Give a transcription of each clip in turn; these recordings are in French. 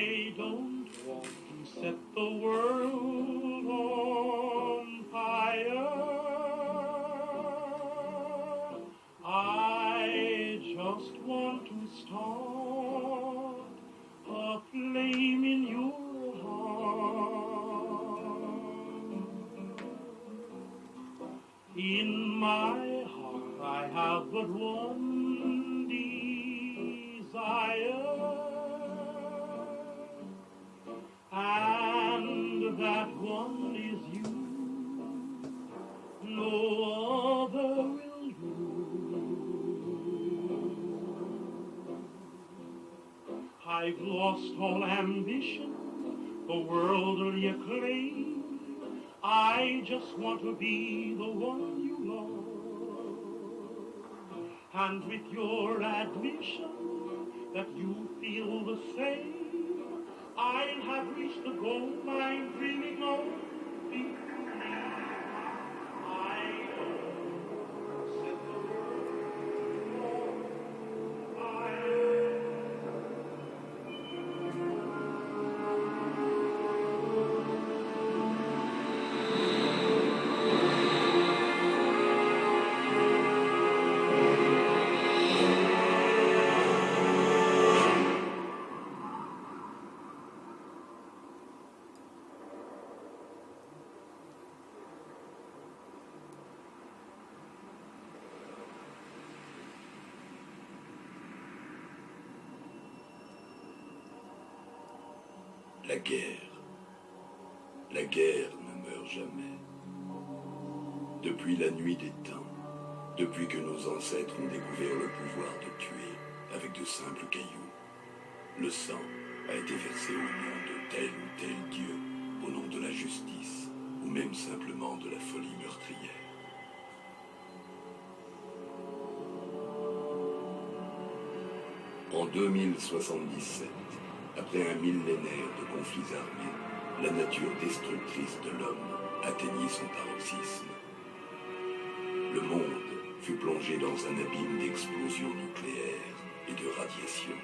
I don't want to set the world on fire. I just want to start a flame in your heart. In my heart I have but one desire, and that one is you. No other will do. I've lost all ambition, the worldly acclaim. I just want to be the one you love. And with your admission that you feel the same, I'll have reached the goal I'm dreaming of. La guerre. La guerre ne meurt jamais. Depuis la nuit des temps, depuis que nos ancêtres ont découvert le pouvoir de tuer avec de simples cailloux, le sang a été versé au nom de tel ou tel dieu, au nom de la justice, ou même simplement de la folie meurtrière. En 2077, après un millénaire de conflits armés, la nature destructrice de l'homme atteignit son paroxysme. Le monde fut plongé dans un abîme d'explosions nucléaires et de radiation.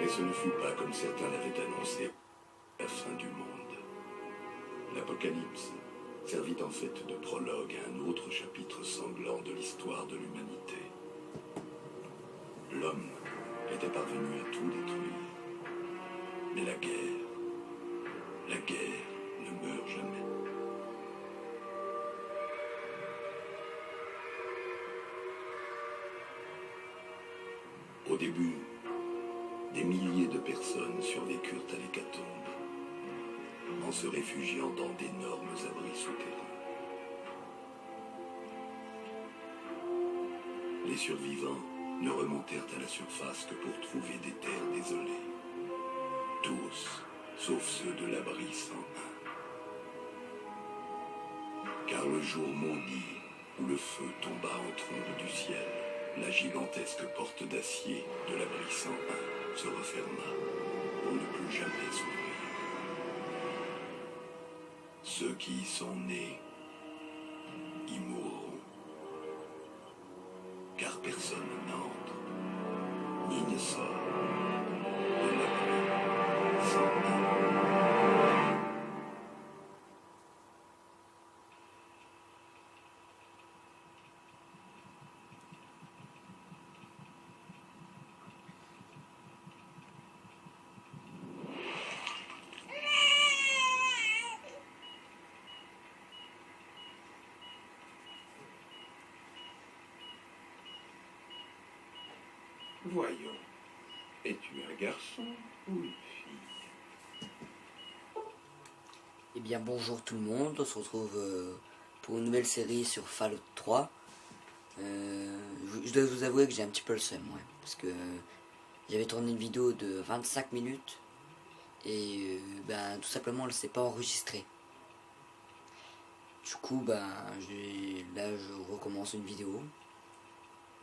Mais ce ne fut pas comme certains l'avaient annoncé, la fin du monde. L'Apocalypse servit en fait de prologue à un autre chapitre sanglant de l'histoire de l'humanité. L'homme était parvenu à tout détruire. Mais la guerre ne meurt jamais. Au début, des milliers de personnes survécurent à l'hécatombe, en se réfugiant dans d'énormes abris souterrains. Les survivants ne remontèrent à la surface que pour trouver des terres désolées. Tous, sauf ceux de l'abri 101. Car le jour maudit où le feu tomba en trombe du ciel, la gigantesque porte d'acier de l'abri 101 se referma pour ne plus jamais s'ouvrir. Ceux qui y sont nés y mourront. Car personne n'entre, ni ne sort de l'abri 101. Voyons, es-tu un garçon ou une fille? Eh bien bonjour tout le monde, on se retrouve pour une nouvelle série sur Fallout 3. Je dois vous avouer que j'ai un petit peu le seum, ouais, parce que j'avais tourné une vidéo de 25 minutes et tout simplement elle ne s'est pas enregistrée. Du coup là je recommence une vidéo.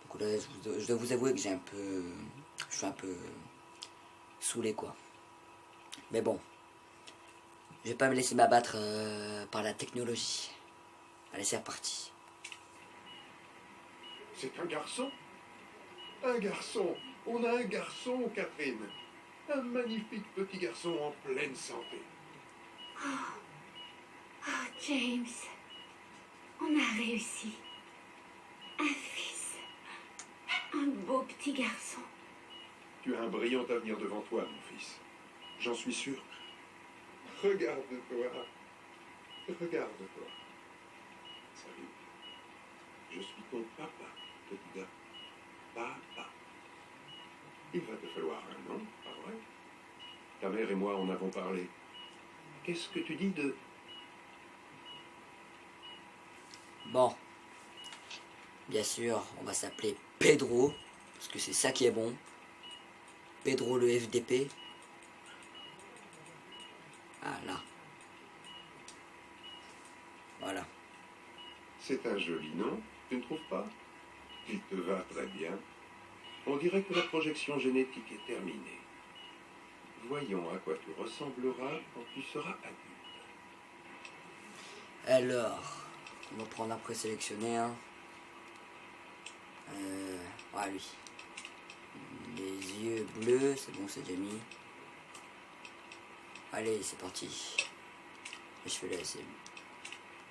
Donc là je dois vous avouer que je suis un peu saoulé quoi. Mais bon, je vais pas me laisser m'abattre par la technologie. Allez, c'est reparti. C'est un garçon? Un garçon. On a un garçon, Catherine. Un magnifique petit garçon en pleine santé. Oh, James, on a réussi. Un fils. Un beau petit garçon. Tu as un brillant avenir devant toi, mon fils. J'en suis sûr. Regarde-toi. Regarde-toi. Salut. Je suis ton papa, petit gars. Papa. Il va te falloir un nom, pas vrai? Ta mère et moi en avons parlé. Qu'est-ce que tu dis de... Bon. Bien sûr, on va s'appeler Pedro. Parce que c'est ça qui est bon. Pedro le FDP. Ah là. Voilà. C'est un joli nom, tu ne trouves pas? Il te va très bien. On dirait que la projection génétique est terminée. Voyons à quoi tu ressembleras quand tu seras adulte. Alors, on va prendre un présélectionné. Hein. Ouais, lui. Les yeux bleus, c'est bon, c'est déjà mis. Allez, c'est parti. Les cheveux là, c'est...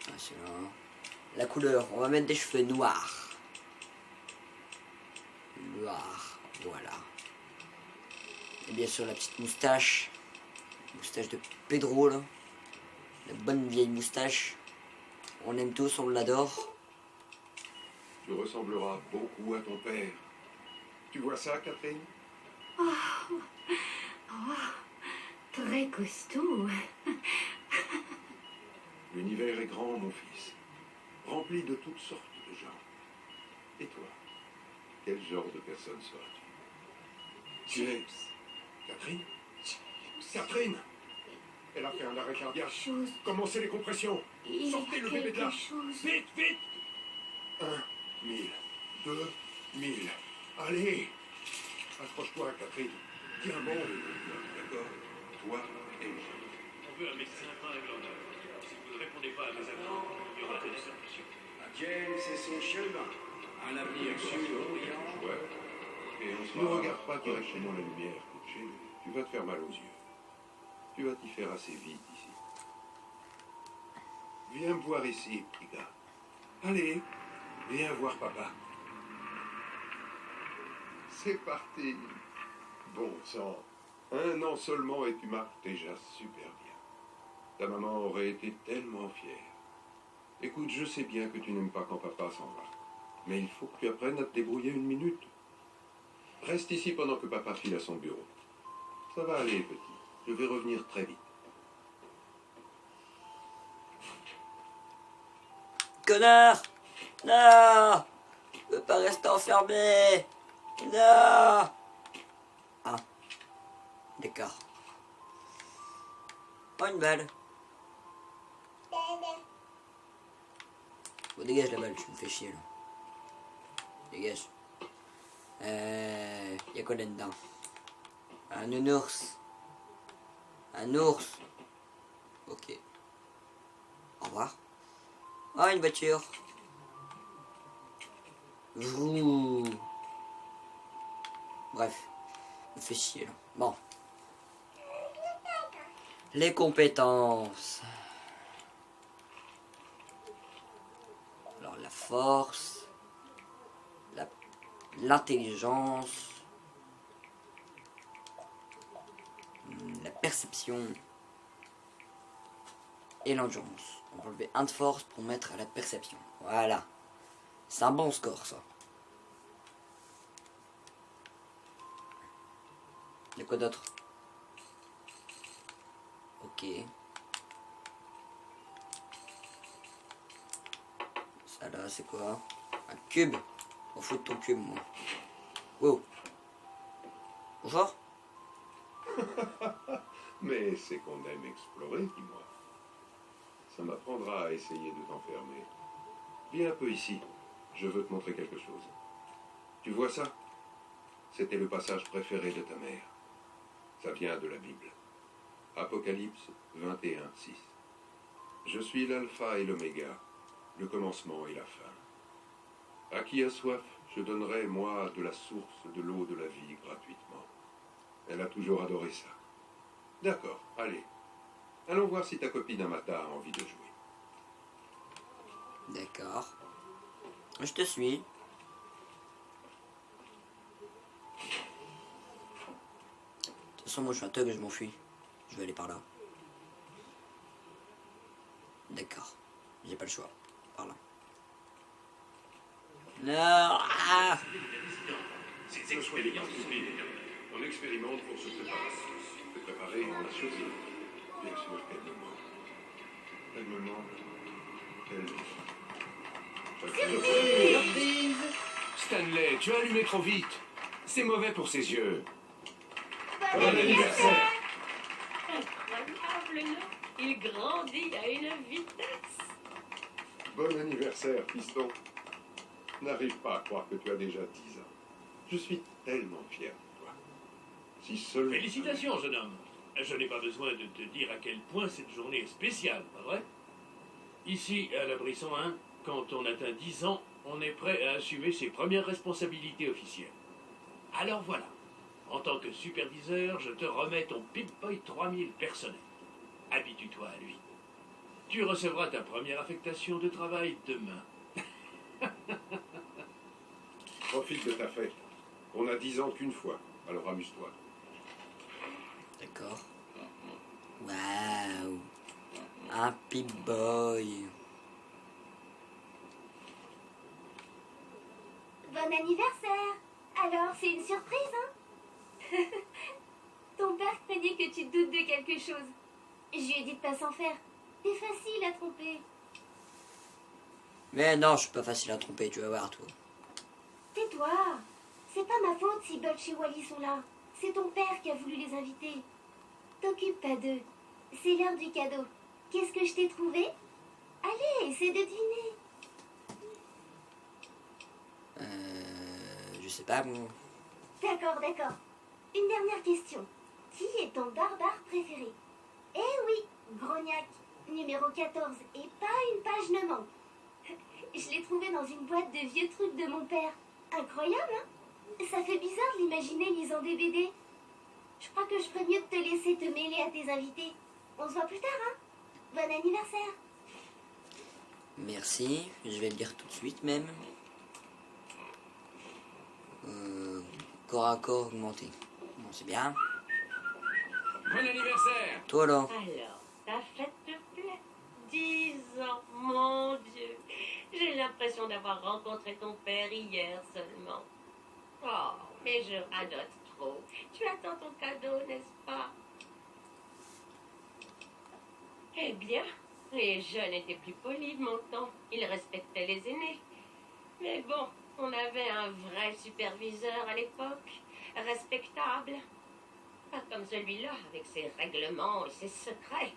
Ah, celui-là. La couleur, on va mettre des cheveux noirs. Noir, voilà. Et bien sûr la petite moustache. Moustache de Pedro là. La bonne vieille moustache. On aime tous, on l'adore. Tu ressembleras beaucoup à ton père. Tu vois ça, Catherine? Oh, très costaud. L'univers est grand, mon fils. Rempli de toutes sortes de gens. Et toi, quel genre de personne seras-tu? Tu es... Catherine? Catherine! Elle a fait un arrêt cardiaque. Chose. Commencez les compressions. Il y a Sortez le bébé de là. quelque chose. Vite, vite! 1000, 2000. Allez! Accroche-toi, Catherine. Tiens bon, d'accord? Toi et moi. On veut un médecin, pas un glandeur. Si vous ne répondez pas à mes attentes, il y aura des discussions. James et son chemin. Un avenir sûr, brillant. Ouais. Et ne regarde pas directement la lumière, Kutché. Tu vas te faire mal aux yeux. Tu vas t'y faire assez vite ici. Viens me voir ici, petit gars. Allez, viens voir papa. C'est parti. Bon sang. 1 an seulement et tu marches déjà super bien. Ta maman aurait été tellement fière. Écoute, je sais bien que tu n'aimes pas quand papa s'en va. Mais il faut que tu apprennes à te débrouiller 1 minute. Reste ici pendant que papa file à son bureau. Ça va aller, petit. Je vais revenir très vite. Connard! Non! Je peux pas rester enfermé! Non! Ah. D'accord. Oh, une balle. Bon, dégage la balle, tu me fais chier là. Dégage. Y'a quoi là-dedans? Un nounours. Un ours. Ok. Au revoir. Oh, une voiture. Vrou. Bref. Ça me fait chier là. Bon. Les compétences. Alors la force. L'intelligence. La perception. Et l'endurance. On va enlever un de force pour mettre à la perception. Voilà. C'est un bon score ça. Il y a quoi d'autre? Ok. Ça là c'est quoi? Un cube. On fout de ton cube moi. Wow. Bonjour. Mais c'est qu'on aime explorer, dis-moi. Ça m'apprendra à essayer de t'enfermer. Viens un peu ici. Je veux te montrer quelque chose. Tu vois ça? C'était le passage préféré de ta mère. Ça vient de la Bible. Apocalypse 21, 6. Je suis l'alpha et l'oméga, le commencement et la fin. À qui a soif, Je donnerai, moi, de la source de l'eau de la vie gratuitement. Elle a toujours adoré ça. D'accord, allez. Allons voir si ta copine Amata a envie de jouer. D'accord. Je te suis. De toute façon, moi je suis un thug, je m'enfuis. Je vais aller par là. D'accord. J'ai pas le choix. Par là. Non. Ah. Ces expériences On expérimente pour se préparer. Se préparer à la chose. Bien sûr qu'elle me manque. Elle me manque. Surprise! Stanley, tu as allumé trop vite. C'est mauvais pour ses yeux. Bon anniversaire! Incroyable, non? Il grandit à une vitesse. Bon anniversaire, fiston. N'arrive pas à croire que tu as déjà 10 ans. Je suis tellement fier de toi. Si seulement... Félicitations, jeune homme. Je n'ai pas besoin de te dire à quel point cette journée est spéciale, pas vrai? Ici, à l'abri 101, quand on atteint 10 ans, on est prêt à assumer ses premières responsabilités officielles. Alors voilà, en tant que superviseur, je te remets ton Pip-Boy 3000 personnel. Habitue-toi à lui. Tu recevras ta première affectation de travail demain. Profite de ta fête. On a 10 ans qu'une fois, alors amuse-toi. D'accord. Waouh. Un Pip-Boy. Bon anniversaire! Alors, c'est une surprise, hein? Ton père craignait que tu doutes de quelque chose. Je lui ai dit de pas s'en faire. T'es facile à tromper. Mais non, je suis pas facile à tromper, tu vas voir, toi. Tais-toi! C'est pas ma faute si Butch et Wally sont là. C'est ton père qui a voulu les inviter. T'occupe pas d'eux. C'est l'heure du cadeau. Qu'est-ce que je t'ai trouvé? Allez, essaie de deviner. Je sais pas, moi. D'accord, d'accord. Une dernière question. Qui est ton barbare préféré? Eh oui, Grognac, numéro 14, et pas une page ne manque. Je l'ai trouvé dans une boîte de vieux trucs de mon père. Incroyable, hein? Ça fait bizarre de l'imaginer lisant des BD. Je crois que je ferais mieux de te laisser te mêler à tes invités. On se voit plus tard, hein? Bon anniversaire! Merci, je vais le dire tout de suite même. Corps à corps augmenté. Bon, c'est bien. Bon anniversaire! Toi là? Alors, ta fête te plaît? 10 ans, mon Dieu. J'ai l'impression d'avoir rencontré ton père hier seulement. Oh, mais je radote trop. Tu attends ton cadeau, n'est-ce pas? Eh bien, les jeunes étaient plus polis de mon temps. Ils respectaient les aînés. Mais bon, on avait un vrai superviseur à l'époque, respectable. Pas comme celui-là, avec ses règlements et ses secrets.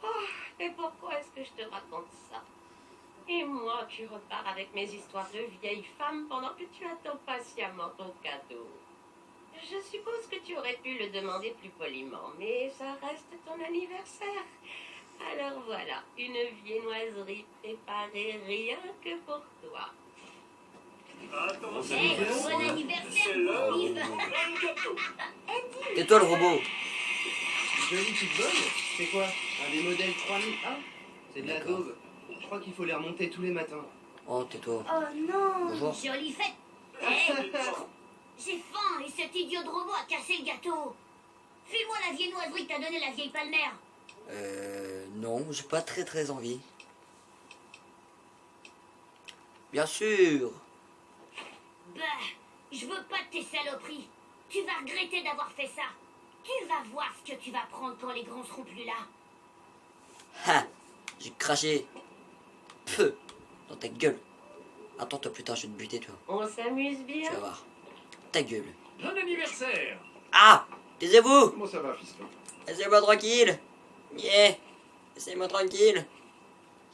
Oh, et pourquoi est-ce que je te raconte ça? Et moi qui repars avec mes histoires de vieilles femmes pendant que tu attends patiemment ton cadeau. Je suppose que tu aurais pu le demander plus poliment, mais ça reste ton anniversaire. Alors voilà, une viennoiserie préparée rien que pour toi. Hey, bon anniversaire, Yves! Tais-toi le robot. Joli Pip-Boy? C'est quoi? Un des modèles 3001? C'est de la D'accord. daube. Je crois qu'il faut les remonter tous les matins. Oh, tais-toi. Oh non! Bonjour. Jolie fête! Hey, j'ai faim et cet idiot de robot a cassé le gâteau! File-moi la viennoiserie que t'as donné la vieille palmère! Non, j'ai pas très envie. Bien sûr. Bah, je veux pas de tes saloperies. Tu vas regretter d'avoir fait ça. Tu vas voir ce que tu vas prendre quand les grands seront plus là. Ha! J'ai craché. Peu. Dans ta gueule. Attends-toi plus tard, je vais te buter, toi. On s'amuse bien. Tu vas voir. Ta gueule. Bon anniversaire! Ah! Taisez-vous! Comment ça va, fiston? Laissez-moi tranquille. Yeah! Laissez-moi tranquille.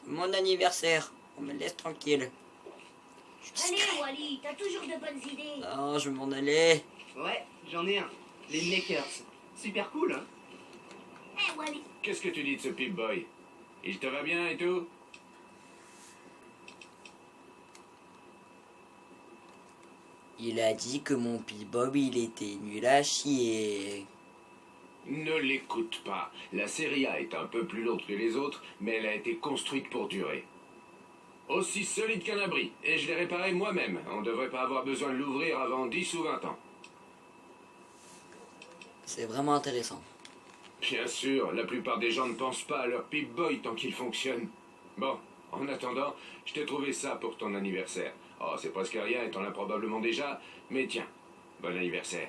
C'est mon anniversaire. On me laisse tranquille. Je suis Allez, discret. Wally, t'as toujours de bonnes idées. Non, je vais m'en aller. Ouais, j'en ai un. Les Makers. Super cool, hein? Hé, Wally, Qu'est-ce que tu dis de ce Pip-Boy? Il te va bien et tout? Il a dit que mon P-Bob, il était nul à chier. Ne l'écoute pas. La série A est un peu plus lourde que les autres, mais elle a été construite pour durer. Aussi solide qu'un abri, et je l'ai réparé moi-même. On ne devrait pas avoir besoin de l'ouvrir avant 10 ou 20 ans. C'est vraiment intéressant. Bien sûr, la plupart des gens ne pensent pas à leur Pip-Boy tant qu'il fonctionne. Bon, en attendant, je t'ai trouvé ça pour ton anniversaire. Oh, c'est presque rien et t'en as probablement déjà, mais tiens, bon anniversaire.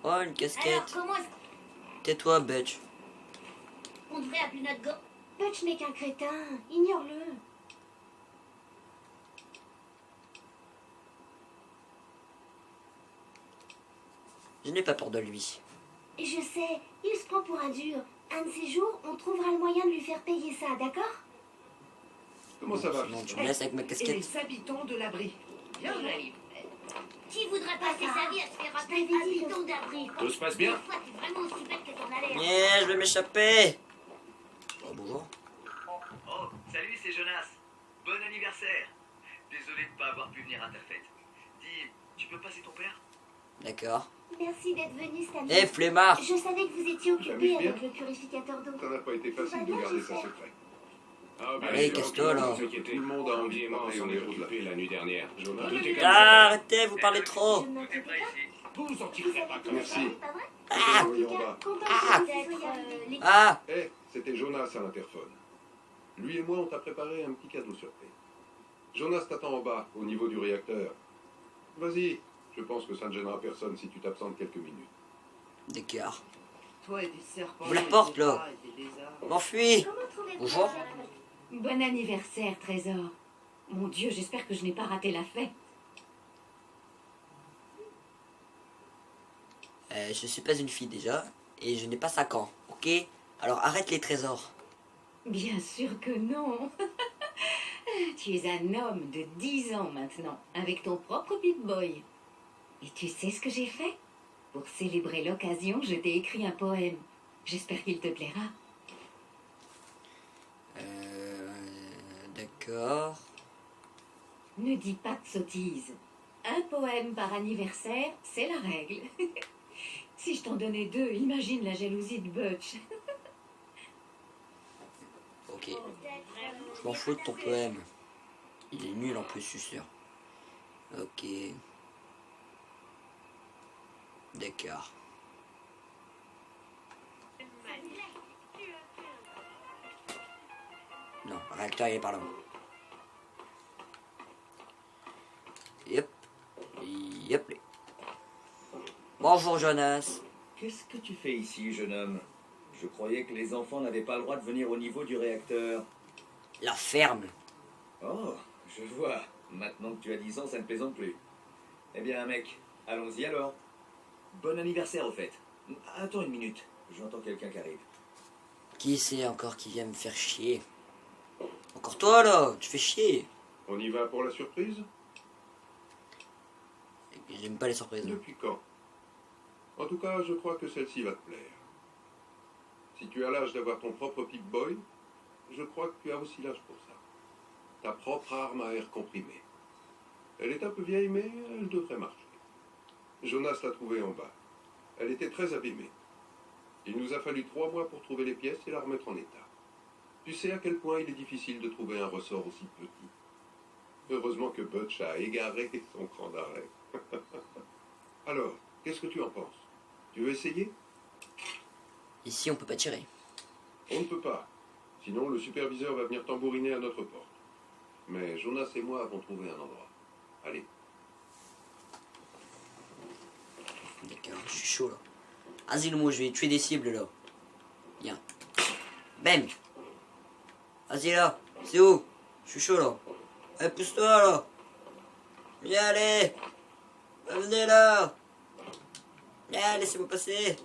Oh, une Alors, casquette. comment est-ce Tais-toi, Butch. qu'on devrait appeler notre go... Butch n'est qu'un crétin, ignore-le. Je n'ai pas peur de lui. Et je sais, il se prend pour un dur. Un de ces jours, on trouvera le moyen de lui faire payer ça, d'accord? Comment ça va? Sinon, tu me laisses avec ma Et casquette. les habitants de l'abri. Bien joli. Qui voudrait passer sa vie à se faire appeler habitant d'abri? Tout se passe bien? Toi, t'es vraiment aussi bête que t'en as l'air. Yeah, je vais m'échapper. Oh, bonjour. Oh, salut, c'est Jonas. Bon anniversaire. Désolé de ne pas avoir pu venir à ta fête. Dis, tu peux passer ton père? D'accord. Merci d'être venu, Stanley. Eh, flemmard. Je savais que vous étiez occupé J'amuse bien. avec le purificateur d'eau. Ça n'a pas été facile de garder ça secret. Ah, bien Allez, sûr, casse-toi, là. ne vous inquiétez. Tout le monde a envie Andy et de moi, on parler s'en au est héros de la occupé la nuit dernière. Jonas, Tout est tout est calme. Ah, arrêtez, vous parlez trop. Je ne m'inquiétais T'es pas pas. ici. Vous en Vous tirerez avez pas tout comme Merci. ça. fait, pas vrai? Ah. En tout Voyons cas, bas. content Ah. que vous soyez arrivé. Ah, Eh, c'était Jonas à l'interphone. Lui et moi, on t'a préparé un petit cadeau surprise. Jonas t'attend en bas, au niveau du réacteur. Vas-y, je pense que ça ne gênera personne si tu t'absentes quelques minutes. d'écart. Toi et des serpents. Vous la et des porte, là. rats et des lézards. M'enfuis. Comment trouvez-vous Bonjour. ça? Bon anniversaire, Trésor. Mon Dieu, j'espère que je n'ai pas raté la fête. Je suis pas une fille déjà. Et je n'ai pas 5 ans, ok? Alors arrête les trésors. Bien sûr que non. Tu es un homme de 10 ans maintenant, avec ton propre Pip-Boy. Et tu sais ce que j'ai fait? Pour célébrer l'occasion, je t'ai écrit un poème. J'espère qu'il te plaira. D'accord. Ne dis pas de sottises. Un poème par anniversaire, c'est la règle. Si je t'en donnais 2, imagine la jalousie de Butch. Ok. Je m'en fous de ton poème. Il est nul en plus, je suis sûr. Ok. D'accord. Non, le réacteur il est par là. Yep. Yep. Bonjour Jonas. Qu'est-ce que tu fais ici, jeune homme? Je croyais que les enfants n'avaient pas le droit de venir au niveau du réacteur. La ferme. Oh, je vois. Maintenant que tu as 10 ans, ça ne plaisante plus. Eh bien, mec, allons-y alors. Bon anniversaire, au fait. Attends une minute, j'entends quelqu'un qui arrive. Qui c'est encore qui vient me faire chier? Encore toi là, tu fais chier. On y va pour la surprise? J'aime pas les surprises. Depuis quand? En tout cas, je crois que celle-ci va te plaire. Si tu as l'âge d'avoir ton propre Pip-Boy, je crois que tu as aussi l'âge pour ça. Ta propre arme à air comprimé. Elle est un peu vieille, mais elle devrait marcher. Jonas l'a trouvée en bas. Elle était très abîmée. Il nous a fallu 3 mois pour trouver les pièces et la remettre en état. Tu sais à quel point il est difficile de trouver un ressort aussi petit. Heureusement que Butch a égaré son cran d'arrêt. Alors, qu'est-ce que tu en penses? Tu veux essayer? Ici on peut pas tirer. On ne peut pas. Sinon, le superviseur va venir tambouriner à notre porte. Mais Jonas et moi avons trouvé un endroit. Allez. D'accord, je suis chaud là. Vas-y le mot, je vais tuer des cibles là. Viens. Bam. Vas-y là. C'est où? Je suis chaud là. Allez, pousse-toi là. Viens, allez. Venez là. Viens, laissez-moi passer.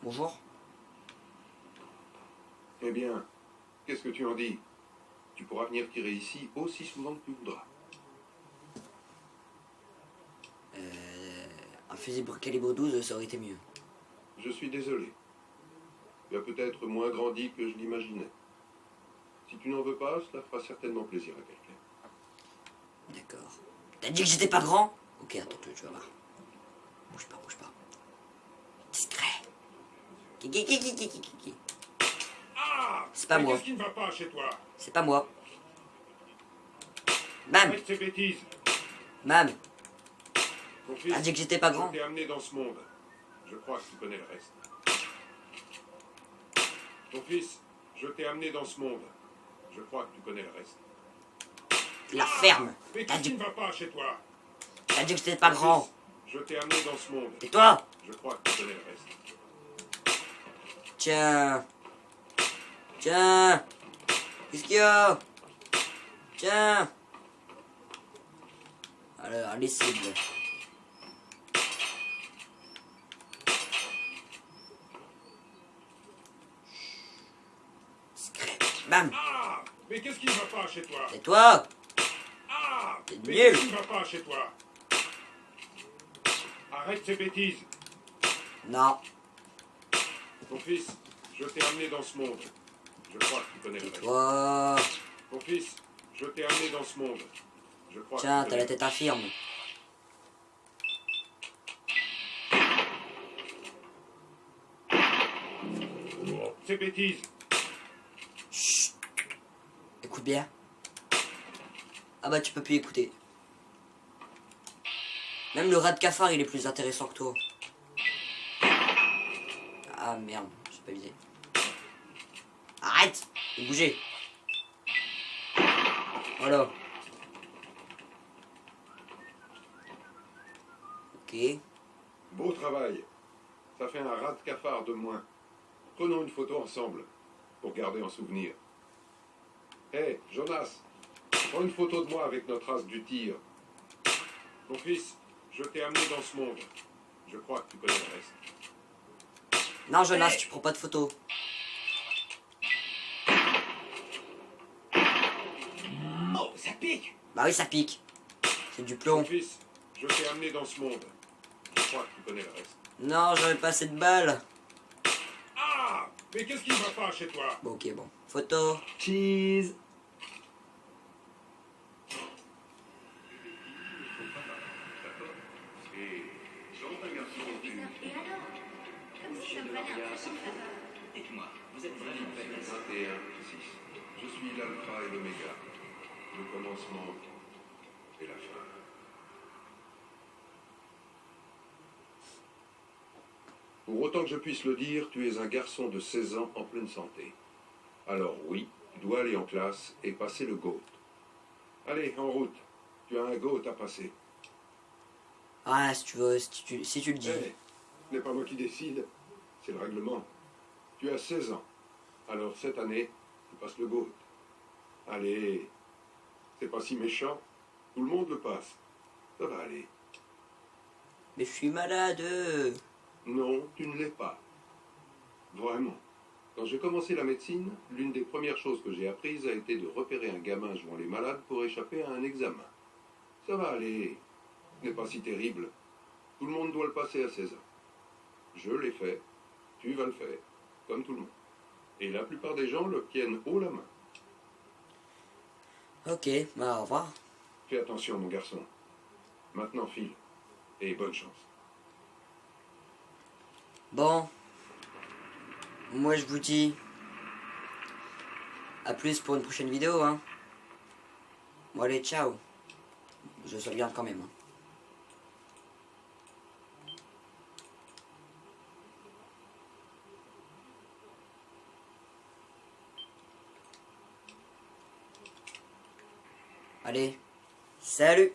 Bonjour. Eh bien, qu'est-ce que tu en dis? Tu pourras venir tirer ici aussi souvent que tu voudras. Un fusil pour calibre 12, ça aurait été mieux. Je suis désolé. Tu as peut-être moins grandi que je l'imaginais. Si tu n'en veux pas, cela fera certainement plaisir à quelqu'un. T'as dit que j'étais pas grand? Ok, attends, tu vas voir. Bouge pas, bouge pas. Discret. C'est pas moi. Qu'est-ce qui ne va pas chez toi? C'est pas moi. Bam. Arrête ces bêtises. Bam. Mon fils, T'as dit que j'étais pas grand? je t'ai amené dans ce monde. Je crois que tu connais le reste. Mon fils, je t'ai amené dans ce monde. Je crois que tu connais le reste. La ferme. Mais T'as qu'est-ce qui dit... ne va pas chez toi? T'as dit que j'étais pas Mon grand. fils, je t'ai amené dans ce monde. Et toi? Je crois que tu connais le reste. Tiens. Tiens. Qu'est-ce qu'il y a? Tiens. Alors, les cibles. Discret. Bam. Ah! Mais qu'est-ce qui ne va pas chez toi? Et toi? Ah! C'est Mais nul. qu'est-ce qui ne va pas chez toi? Arrête ces bêtises. Non. Mon fils, je t'ai amené dans ce monde. Je crois que tu connais le reste. Toi. Mon fils, je t'ai amené dans ce monde. Je crois Tiens, que tu t'as la connais tête infirme. ces bêtises. Chut. Écoute bien. Ah bah tu peux plus écouter. Même le rat de cafard il est plus intéressant que toi. Ah merde, j'ai pas visé. Arrête de bouger. Voilà. Ok. Beau travail. Ça fait un rat de cafard de moins. Prenons une photo ensemble, pour garder en souvenir. Hé, Jonas, prends une photo de moi avec notre as du tir. Mon fils, je t'ai amené dans ce monde. Je crois que tu connais le reste. Non Jonas, tu prends pas de photo. Oh, ça pique! Bah oui ça pique. C'est du Mon plomb. fils, je t'ai amené dans ce monde. Je crois que tu connais le reste. Non, j'aurais pas assez de balles. Ah! Mais qu'est-ce qui ne va pas chez toi? Bon ok bon. Photo. Cheese! Dites-moi, vous êtes vraiment belle. 21, 6. Je suis l'alpha et l'oméga. Le commencement et la fin. Pour autant que je puisse le dire, tu es un garçon de 16 ans en pleine santé. Alors oui, tu dois aller en classe et passer le GOAT. Allez, en route. Tu as un GOAT à passer. Ah si tu veux, si tu le dis. Eh, ce n'est pas moi qui décide, c'est le règlement. Tu as 16 ans. Alors cette année, tu passes le GOAT. Allez, c'est pas si méchant. Tout le monde le passe. Ça va aller. Mais je suis malade. Non, tu ne l'es pas. Vraiment. Quand j'ai commencé la médecine, l'une des premières choses que j'ai apprises a été de repérer un gamin jouant les malades pour échapper à un examen. Ça va aller. Ce n'est pas si terrible. Tout le monde doit le passer à 16 ans. Je l'ai fait. Tu vas le faire. Comme tout le monde. Et la plupart des gens le tiennent haut la main. Ok, bah au revoir. Fais attention, mon garçon. Maintenant, file. Et bonne chance. Bon. Moi je vous dis. À plus pour une prochaine vidéo hein. Bon allez, ciao. Je sauvegarde quand même. Hein. Allez, salut!